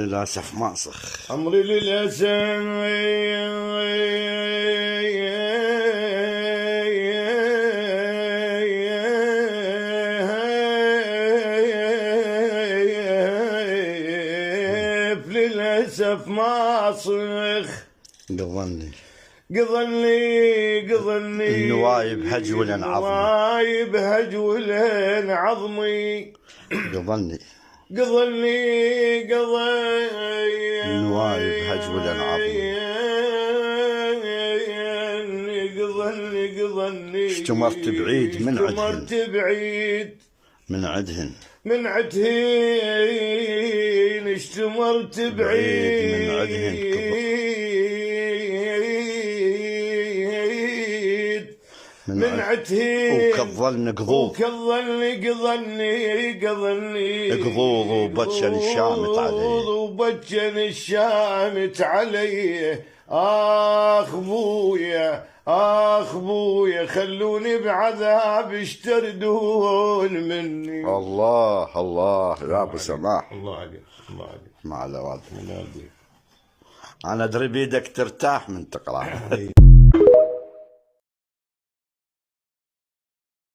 للاسف ما صخ. عمري للاسف للاسف ما صخ. قضني النوايب هجولن عظمي، النوايب هجولن عظمي. قضني النوايب هجولن عظمي. قضني اشتمرت بعيد من عدهن اشتمرت بعيد من عدهن من عتهين وكظلني قضوض وبجن الشامت عليه آخ بويا خلوني بعذاب اشتردون مني. الله يا ابو سماح، الله عليك مع الوالد. انا ادري بيدك ترتاح من تقرا.